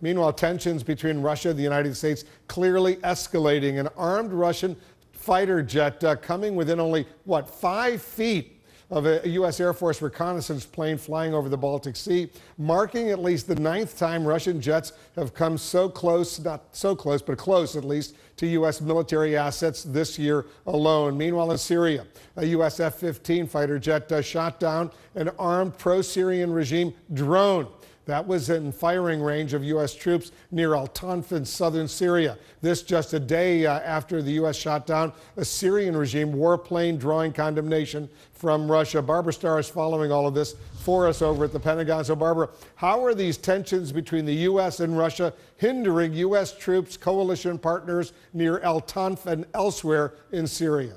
Meanwhile, tensions between Russia and the United States clearly escalating. An armed Russian fighter jet coming within only, 5 feet of a U.S. Air Force reconnaissance plane flying over the Baltic Sea, marking at least the 9th time Russian jets have come so close, not so close, but close at least, to U.S. military assets this year alone. Meanwhile, in Syria, a U.S. F-15 fighter jet shot down an armed pro-Syrian regime drone that was in firing range of U.S. troops near Al-Tanf in southern Syria. This just a day after the U.S. shot down a Syrian regime warplane drawing condemnation from Russia. Barbara Starr is following all of this for us over at the Pentagon. So, Barbara, how are these tensions between the U.S. and Russia hindering U.S. troops, coalition partners near Al-Tanf and elsewhere in Syria?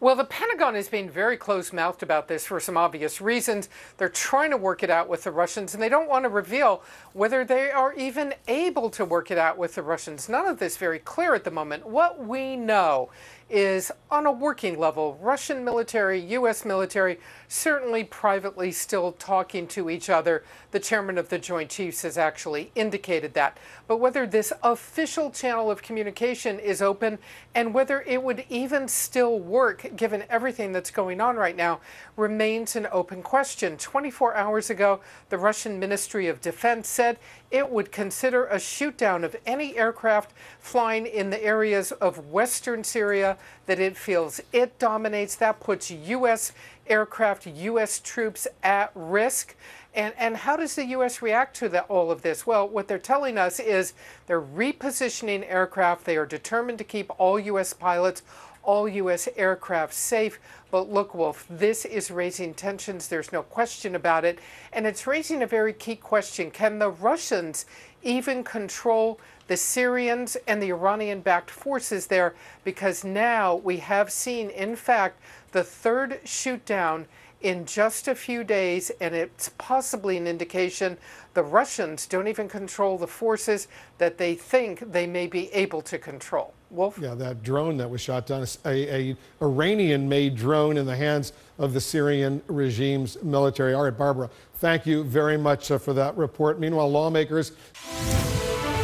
Well, the Pentagon is being very close-mouthed about this for some obvious reasons. They're trying to work it out with the Russians, and they don't want to reveal whether they are even able to work it out with the Russians. None of this very clear at the moment. What we know is, on a working level, Russian military, U.S. military, certainly privately still talking to each other. The chairman of the Joint Chiefs has actually indicated that. But whether this official channel of communication is open and whether it would even still work, given everything that's going on right now, remains an open question. 24 hours ago, the Russian Ministry of Defense said it would consider a shoot-down of any aircraft flying in the areas of western Syria that it feels it dominates. That puts U.S. aircraft, U.S. troops at risk. And how does the U.S. react to all of this? Well, what they're telling us is they're repositioning aircraft. They are determined to keep all U.S. pilots, all U.S. aircraft safe. But look, Wolf, this is raising tensions. There's no question about it. And it's raising a very key question. Can the Russians even control the Syrians and the Iranian-backed forces there? Because now we have seen, in fact, the third shoot-down in just a few days, and it's possibly an indication the Russians don't even control the forces that they think they may be able to control. Wolf? Yeah, that drone that was shot down, a Iranian-made drone in the hands of the Syrian regime's military. All right, Barbara, thank you very much for that report. Meanwhile, lawmakers...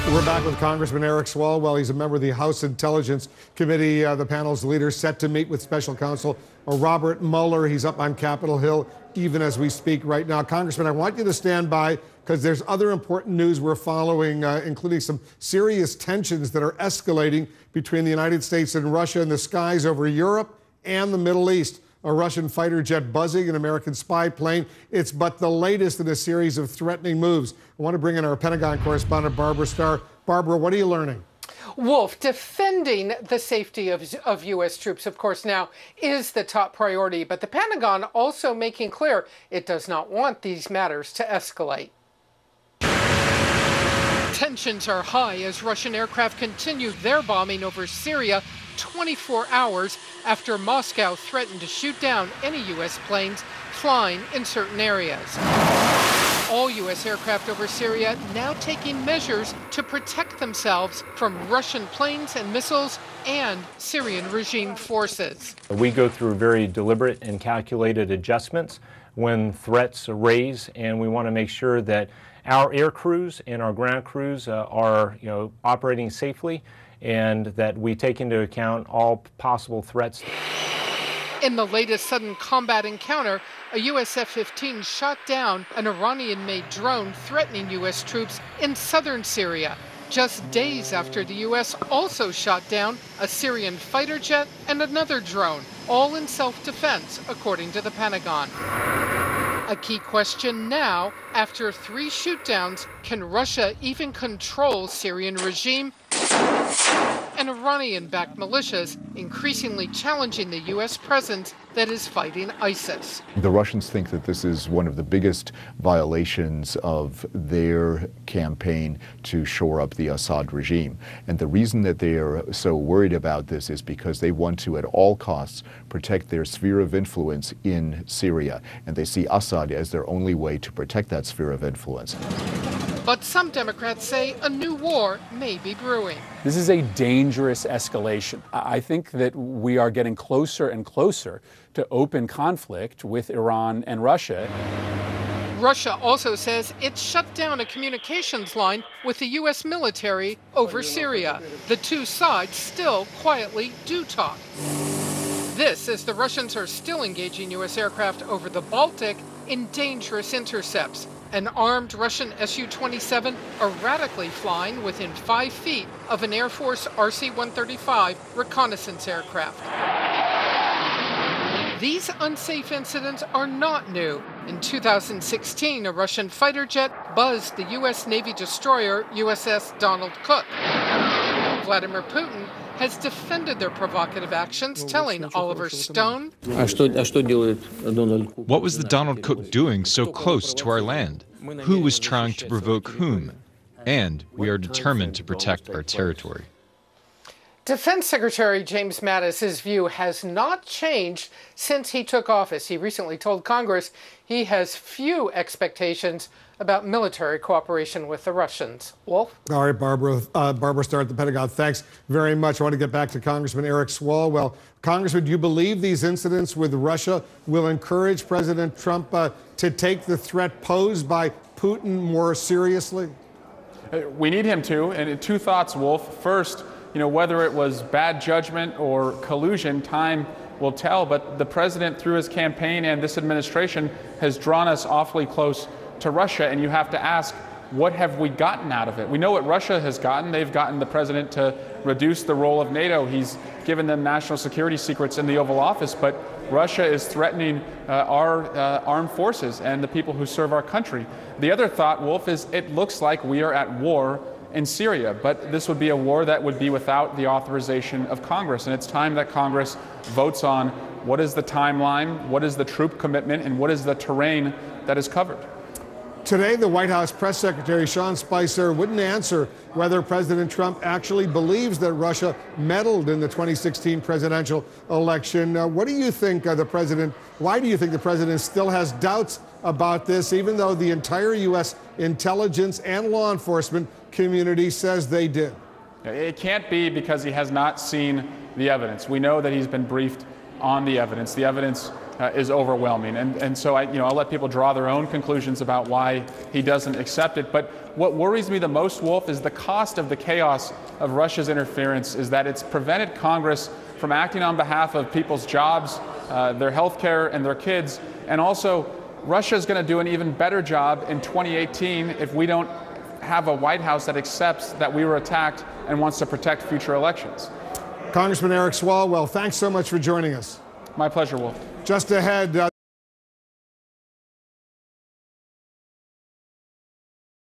We're back with Congressman Eric Swalwell. He's a member of the House Intelligence Committee, the panel's leader, set to meet with special counsel Robert Mueller. He's up on Capitol Hill even as we speak right now. Congressman, I want you to stand by because there's other important news we're following, including some serious tensions that are escalating between the United States and Russia in the skies over Europe and the Middle East. A Russian fighter jet buzzing an American spy plane. It's but the latest in a series of threatening moves. I want to bring in our Pentagon correspondent, Barbara Starr. Barbara, what are you learning? Wolf, defending the safety of U.S. troops, of course, now is the top priority. But the Pentagon also making clear it does not want these matters to escalate. Tensions are high as Russian aircraft continue their bombing over Syria 24 hours after Moscow threatened to shoot down any U.S. planes flying in certain areas. All U.S. aircraft over Syria now taking measures to protect themselves from Russian planes and missiles and Syrian regime forces. We go through very deliberate and calculated adjustments when threats arise, and we want to make sure that our air crews and our ground crews are operating safely, and that we take into account all possible threats. In the latest sudden combat encounter, a U.S. F-15 shot down an Iranian-made drone threatening U.S. troops in southern Syria, just days after the U.S. also shot down a Syrian fighter jet and another drone, all in self-defense, according to the Pentagon. A key question now, after 3 shootdowns, can Russia even control Syrian regime and Iranian-backed militias, increasingly challenging the U.S. presence that is fighting ISIS? The Russians think that this is one of the biggest violations of their campaign to shore up the Assad regime. And the reason that they are so worried about this is because they want to, at all costs, protect their sphere of influence in Syria. And they see Assad as their only way to protect that sphere of influence. But some Democrats say a new war may be brewing. This is a dangerous escalation. I think that we are getting closer and closer to open conflict with Iran and Russia. Russia also says it shut down a communications line with the U.S. military over Syria. The two sides still quietly do talk. This as the Russians are still engaging U.S. aircraft over the Baltic in dangerous intercepts. An armed Russian Su-27 erratically flying within 5 feet of an Air Force RC-135 reconnaissance aircraft. These unsafe incidents are not new. In 2016, a Russian fighter jet buzzed the U.S. Navy destroyer USS Donald Cook. Vladimir Putin has defended their provocative actions, telling Oliver Stone, What was the Donald Cook doing so close to our land? Who was trying to provoke whom? And we are determined to protect our territory. Defense Secretary James Mattis's view has not changed since he took office. He recently told Congress he has few expectations about military cooperation with the Russians. Wolf? All right, Barbara Starr at the Pentagon, thanks very much. I want to get back to Congressman Eric Swalwell. Congressman, do you believe these incidents with Russia will encourage President Trump to take the threat posed by Putin more seriously? We need him to, and two thoughts, Wolf. First, whether it was bad judgment or collusion, time will tell, but the president, through his campaign and this administration, has drawn us awfully close to Russia, and you have to ask, what have we gotten out of it? We know what Russia has gotten. They've gotten the president to reduce the role of NATO. He's given them national security secrets in the Oval Office, but Russia is threatening our armed forces and the people who serve our country. The other thought, Wolf, is it looks like we are at war in Syria, but this would be a war that would be without the authorization of Congress, and it's time that Congress votes on what is the timeline, what is the troop commitment, and what is the terrain that is covered. Today, the White House press secretary, Sean Spicer, wouldn't answer whether President Trump actually believes that Russia meddled in the 2016 presidential election. What do you think why do you think the president still has doubts about this, even though the entire U.S. intelligence and law enforcement community says they did? It can't be because he has not seen the evidence. We know that he's been briefed on the evidence. The evidence is overwhelming. And so I'll let people draw their own conclusions about why he doesn't accept it. But what worries me the most, Wolf, is the cost of the chaos of Russia's interference is that it's prevented Congress from acting on behalf of people's jobs, their health care, and their kids. And also, Russia is going to do an even better job in 2018 if we don't have a White House that accepts that we were attacked and wants to protect future elections. Congressman Eric Swalwell, thanks so much for joining us. My pleasure, Wolf. Just ahead.